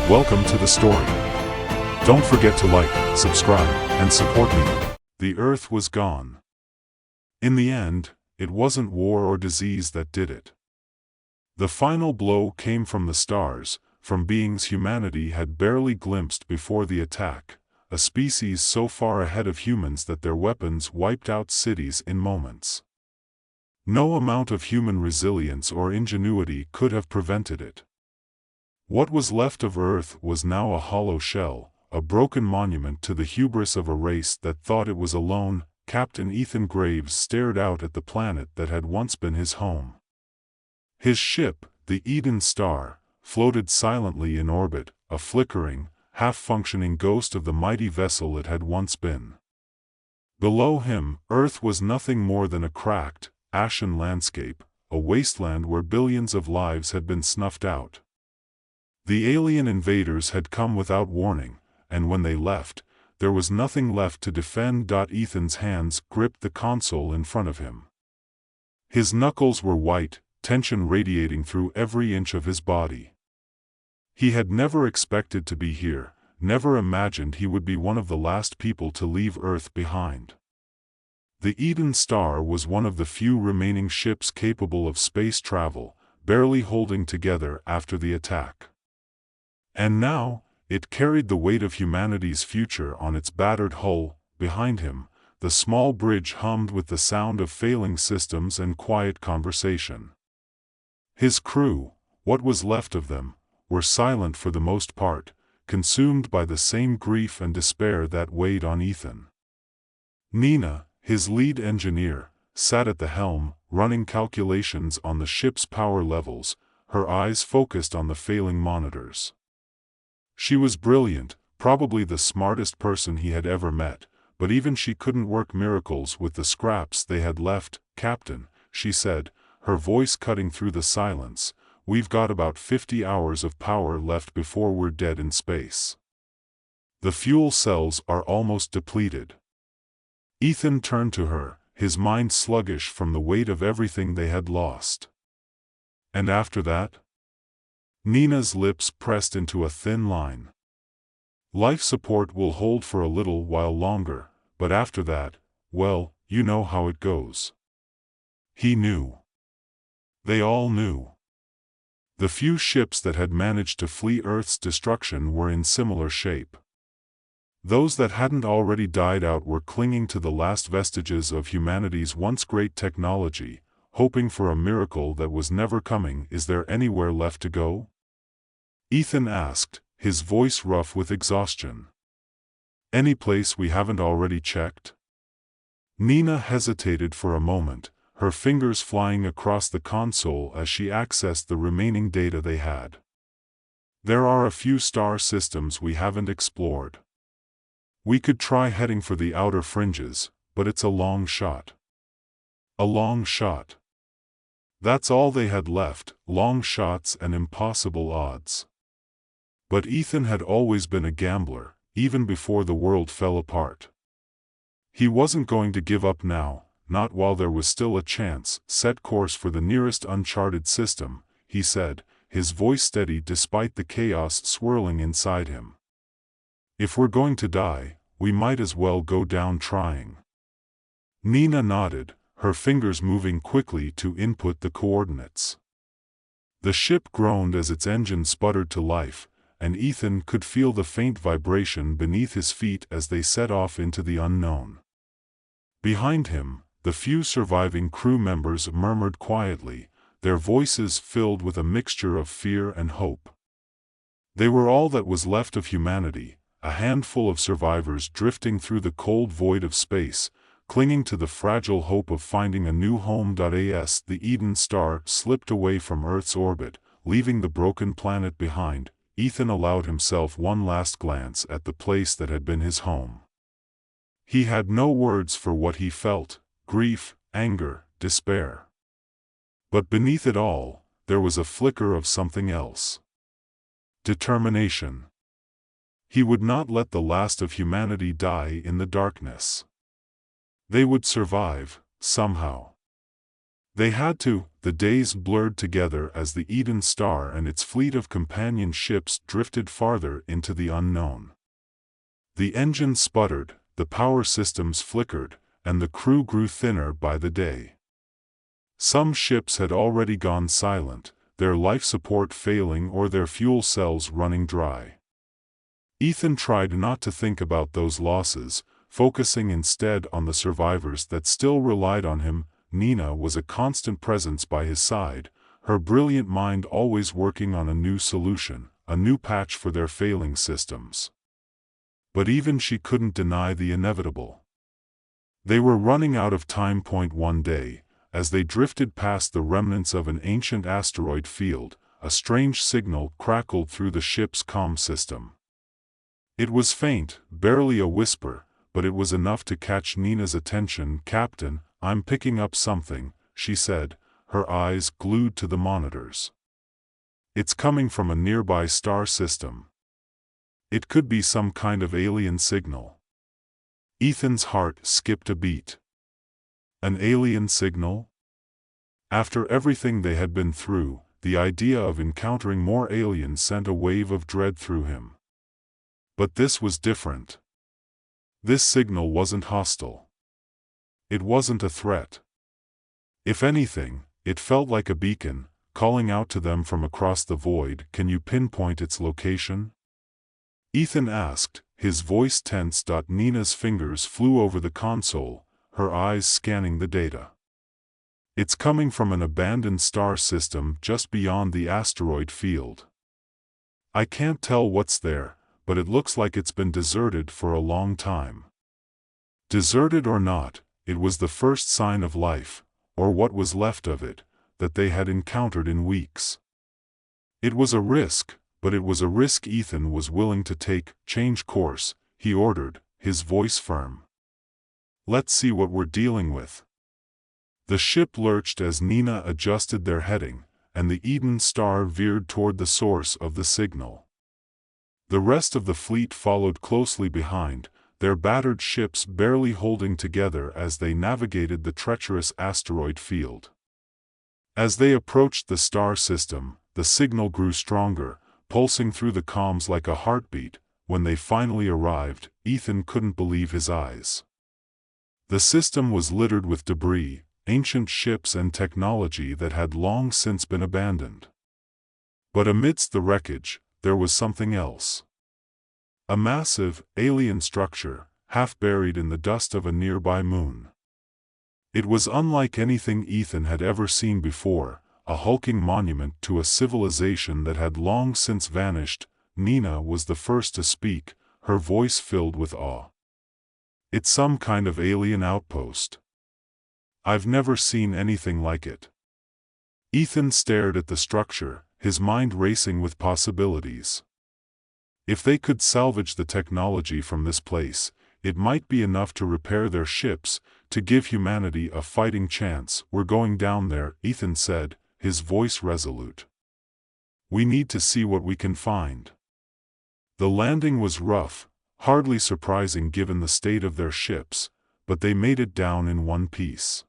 Welcome to the story. Don't forget to like, subscribe, and support me. The Earth was gone. In the end, it wasn't war or disease that did it. The final blow came from the stars, from beings humanity had barely glimpsed before the attack, a species so far ahead of humans that their weapons wiped out cities in moments. No amount of human resilience or ingenuity could have prevented it. What was left of Earth was now a hollow shell, a broken monument to the hubris of a race that thought it was alone. Captain Ethan Graves stared out at the planet that had once been his home. His ship, the Eden Star, floated silently in orbit, a flickering, half-functioning ghost of the mighty vessel it had once been. Below him, Earth was nothing more than a cracked, ashen landscape, a wasteland where billions of lives had been snuffed out. The alien invaders had come without warning, and when they left, there was nothing left to defend. Ethan's hands gripped the console in front of him. His knuckles were white, tension radiating through every inch of his body. He had never expected to be here, never imagined he would be one of the last people to leave Earth behind. The Eden Star was one of the few remaining ships capable of space travel, barely holding together after the attack. And now, it carried the weight of humanity's future on its battered hull. Behind him, the small bridge hummed with the sound of failing systems and quiet conversation. His crew, what was left of them, were silent for the most part, consumed by the same grief and despair that weighed on Ethan. Nina, his lead engineer, sat at the helm, running calculations on the ship's power levels, her eyes focused on the failing monitors. She was brilliant, probably the smartest person he had ever met, but even she couldn't work miracles with the scraps they had left. "Captain," she said, her voice cutting through the silence, "we've got about 50 hours of power left before we're dead in space. The fuel cells are almost depleted." Ethan turned to her, his mind sluggish from the weight of everything they had lost. "And after that?" Nina's lips pressed into a thin line. "Life support will hold for a little while longer, but after that, well, you know how it goes." He knew. They all knew. The few ships that had managed to flee Earth's destruction were in similar shape. Those that hadn't already died out were clinging to the last vestiges of humanity's once great technology, hoping for a miracle that was never coming. "Is there anywhere left to go?" Ethan asked, his voice rough with exhaustion. "Any place we haven't already checked?" Nina hesitated for a moment, her fingers flying across the console as she accessed the remaining data they had. "There are a few star systems we haven't explored. We could try heading for the outer fringes, but it's a long shot." A long shot. That's all they had left, long shots and impossible odds. But Ethan had always been a gambler, even before the world fell apart. He wasn't going to give up now, not while there was still a chance. "Set course for the nearest uncharted system," he said, his voice steady despite the chaos swirling inside him. "If we're going to die, we might as well go down trying." Nina nodded, her fingers moving quickly to input the coordinates. The ship groaned as its engine sputtered to life, and Ethan could feel the faint vibration beneath his feet as they set off into the unknown. Behind him, the few surviving crew members murmured quietly, their voices filled with a mixture of fear and hope. They were all that was left of humanity, a handful of survivors drifting through the cold void of space, clinging to the fragile hope of finding a new home. As the Eden Star slipped away from Earth's orbit, leaving the broken planet behind, Ethan allowed himself one last glance at the place that had been his home. He had no words for what he felt: grief, anger, despair. But beneath it all, there was a flicker of something else. Determination. He would not let the last of humanity die in the darkness. They would survive, somehow. They had to. The days blurred together as the Eden Star and its fleet of companion ships drifted farther into the unknown. The engines sputtered, the power systems flickered, and the crew grew thinner by the day. Some ships had already gone silent, their life support failing or their fuel cells running dry. Ethan tried not to think about those losses, focusing instead on the survivors that still relied on him. Nina was a constant presence by his side, her brilliant mind always working on a new solution, a new patch for their failing systems. But even she couldn't deny the inevitable. They were running out of time. One day, as they drifted past the remnants of an ancient asteroid field, a strange signal crackled through the ship's comm system. It was faint, barely a whisper, but it was enough to catch Nina's attention. "Captain, I'm picking up something," she said, her eyes glued to the monitors. "It's coming from a nearby star system. It could be some kind of alien signal." Ethan's heart skipped a beat. An alien signal? After everything they had been through, the idea of encountering more aliens sent a wave of dread through him. But this was different. This signal wasn't hostile. It wasn't a threat. If anything, it felt like a beacon, calling out to them from across the void. "Can you pinpoint its location?" Ethan asked, his voice tense. Nina's fingers flew over the console, her eyes scanning the data. "It's coming from an abandoned star system just beyond the asteroid field. I can't tell what's there, but it looks like it's been deserted for a long time." Deserted or not, it was the first sign of life, or what was left of it, that they had encountered in weeks. It was a risk, but it was a risk Ethan was willing to take. "Change course," he ordered, his voice firm. "Let's see what we're dealing with." The ship lurched as Nina adjusted their heading, and the Eden Star veered toward the source of the signal. The rest of the fleet followed closely behind, their battered ships barely holding together as they navigated the treacherous asteroid field. As they approached the star system, the signal grew stronger, pulsing through the comms like a heartbeat. When they finally arrived, Ethan couldn't believe his eyes. The system was littered with debris, ancient ships and technology that had long since been abandoned. But amidst the wreckage, there was something else. A massive, alien structure, half buried in the dust of a nearby moon. It was unlike anything Ethan had ever seen before, a hulking monument to a civilization that had long since vanished. Nina was the first to speak, her voice filled with awe. "It's some kind of alien outpost. I've never seen anything like it." Ethan stared at the structure, his mind racing with possibilities. If they could salvage the technology from this place, it might be enough to repair their ships, to give humanity a fighting chance. "We're going down there," Ethan said, his voice resolute. "We need to see what we can find." The landing was rough, hardly surprising given the state of their ships, but they made it down in one piece.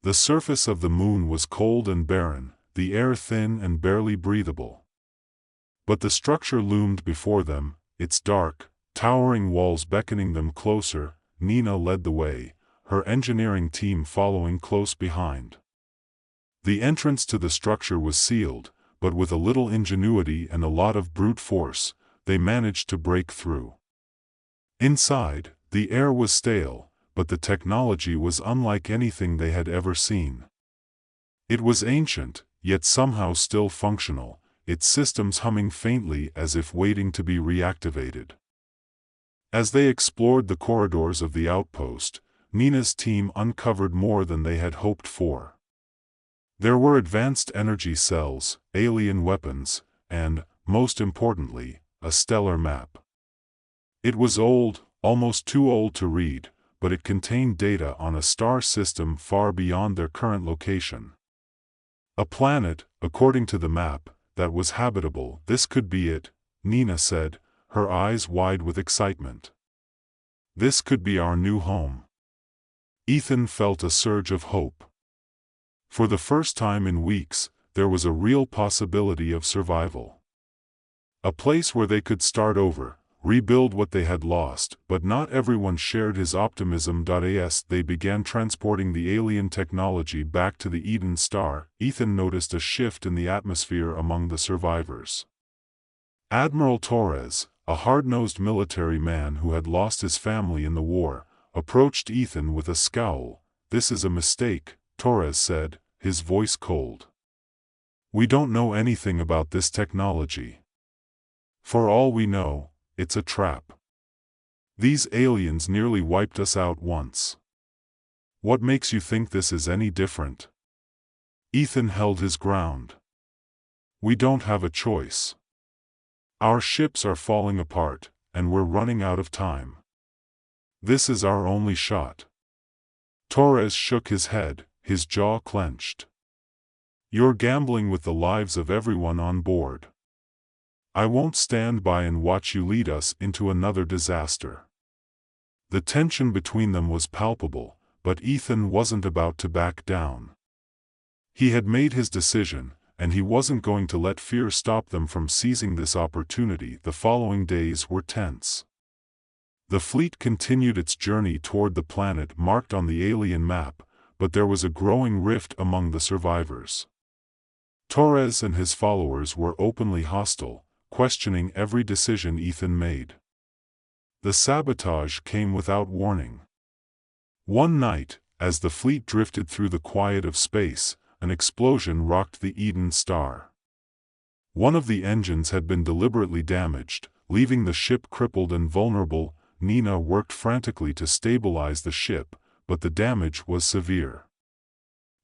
The surface of the moon was cold and barren, the air thin and barely breathable. But the structure loomed before them, its dark, towering walls beckoning them closer. Nina led the way, her engineering team following close behind. The entrance to the structure was sealed, but with a little ingenuity and a lot of brute force, they managed to break through. Inside, the air was stale, but the technology was unlike anything they had ever seen. It was ancient, yet somehow still functional, its systems humming faintly as if waiting to be reactivated. As they explored the corridors of the outpost, Nina's team uncovered more than they had hoped for. There were advanced energy cells, alien weapons, and, most importantly, a stellar map. It was old, almost too old to read, but it contained data on a star system far beyond their current location. A planet, according to the map, that was habitable. "This could be it," Nina said, her eyes wide with excitement. "This could be our new home." Ethan felt a surge of hope. For the first time in weeks, there was a real possibility of survival. A place where they could start over, rebuild what they had lost, but not everyone shared his optimism. As they began transporting the alien technology back to the Eden Star, Ethan noticed a shift in the atmosphere among the survivors. Admiral Torres, a hard-nosed military man who had lost his family in the war, approached Ethan with a scowl. "This is a mistake," Torres said, his voice cold. "We don't know anything about this technology. For all we know, it's a trap. These aliens nearly wiped us out once. What makes you think this is any different?" Ethan held his ground. "We don't have a choice. Our ships are falling apart, and we're running out of time. This is our only shot." Torres shook his head, his jaw clenched. "You're gambling with the lives of everyone on board. I won't stand by and watch you lead us into another disaster." The tension between them was palpable, but Ethan wasn't about to back down. He had made his decision, and he wasn't going to let fear stop them from seizing this opportunity. The following days were tense. The fleet continued its journey toward the planet marked on the alien map, but there was a growing rift among the survivors. Torres and his followers were openly hostile, questioning every decision Ethan made. The sabotage came without warning. One night, as the fleet drifted through the quiet of space, an explosion rocked the Eden Star. One of the engines had been deliberately damaged, leaving the ship crippled and vulnerable. Nina worked frantically to stabilize the ship, but the damage was severe.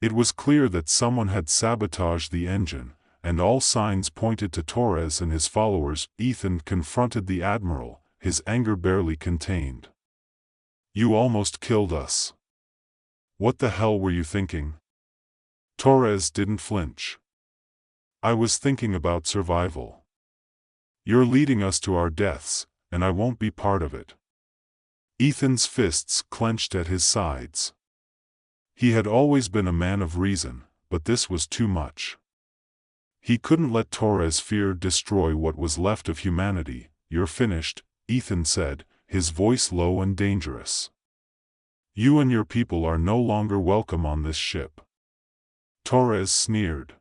It was clear that someone had sabotaged the engine, and all signs pointed to Torres and his followers. Ethan confronted the admiral, his anger barely contained. "You almost killed us. What the hell were you thinking?" Torres didn't flinch. "I was thinking about survival. You're leading us to our deaths, and I won't be part of it." Ethan's fists clenched at his sides. He had always been a man of reason, but this was too much. He couldn't let Torres' fear destroy what was left of humanity. "You're finished," Ethan said, his voice low and dangerous. "You and your people are no longer welcome on this ship." Torres sneered.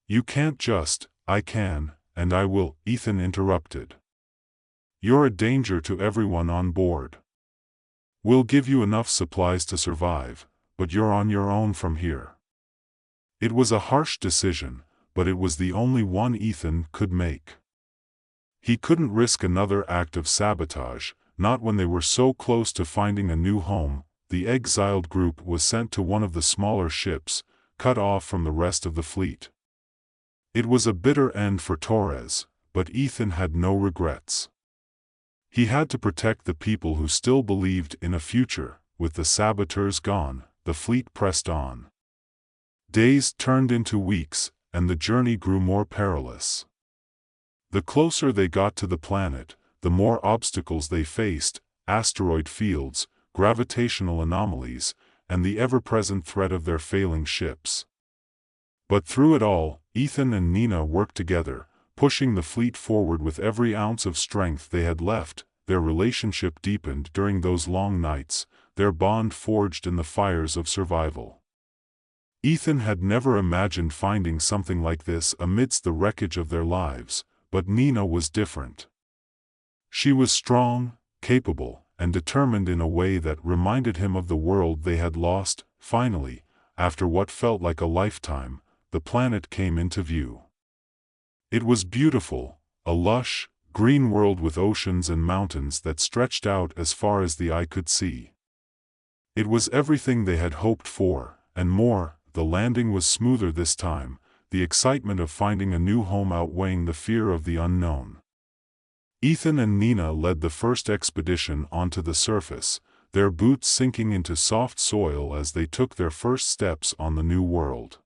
"You can't just." "I can, and I will," Ethan interrupted. "You're a danger to everyone on board. We'll give you enough supplies to survive, but you're on your own from here." It was a harsh decision, but it was the only one Ethan could make. He couldn't risk another act of sabotage, not when they were so close to finding a new home. The exiled group was sent to one of the smaller ships, cut off from the rest of the fleet. It was a bitter end for Torres, but Ethan had no regrets. He had to protect the people who still believed in a future. With the saboteurs gone, the fleet pressed on. Days turned into weeks, and the journey grew more perilous. The closer they got to the planet, the more obstacles they faced: asteroid fields, gravitational anomalies, and the ever-present threat of their failing ships. But through it all, Ethan and Nina worked together, pushing the fleet forward with every ounce of strength they had left. Their relationship deepened during those long nights, their bond forged in the fires of survival. Ethan had never imagined finding something like this amidst the wreckage of their lives, but Nina was different. She was strong, capable, and determined in a way that reminded him of the world they had lost. Finally, after what felt like a lifetime, the planet came into view. It was beautiful, a lush, green world with oceans and mountains that stretched out as far as the eye could see. It was everything they had hoped for, and more. The landing was smoother this time, the excitement of finding a new home outweighing the fear of the unknown. Ethan and Nina led the first expedition onto the surface, their boots sinking into soft soil as they took their first steps on the new world.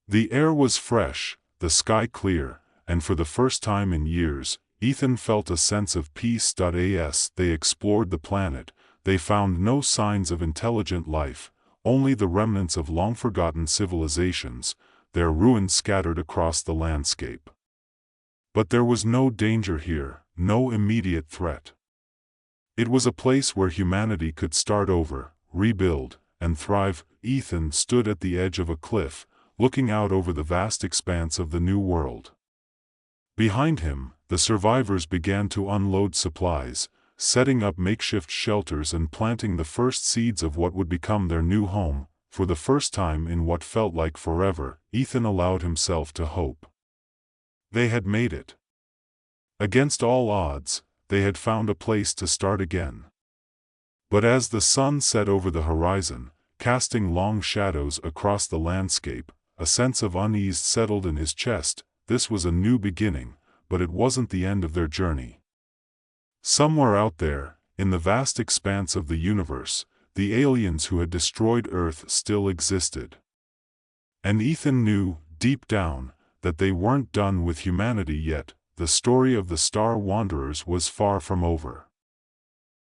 The air was fresh, the sky clear, and for the first time in years, Ethan felt a sense of peace. As they explored the planet, they found no signs of intelligent life, only the remnants of long-forgotten civilizations, their ruins scattered across the landscape. But there was no danger here, no immediate threat. It was a place where humanity could start over, rebuild, and thrive. Ethan stood at the edge of a cliff, looking out over the vast expanse of the new world. Behind him, the survivors began to unload supplies, setting up makeshift shelters and planting the first seeds of what would become their new home. For the first time in what felt like forever, Ethan allowed himself to hope. They had made it. Against all odds, they had found a place to start again. But as the sun set over the horizon, casting long shadows across the landscape, a sense of unease settled in his chest. This was a new beginning, but it wasn't the end of their journey. Somewhere out there, in the vast expanse of the universe, the aliens who had destroyed Earth still existed. And Ethan knew, deep down, that they weren't done with humanity yet. The story of the Star Wanderers was far from over.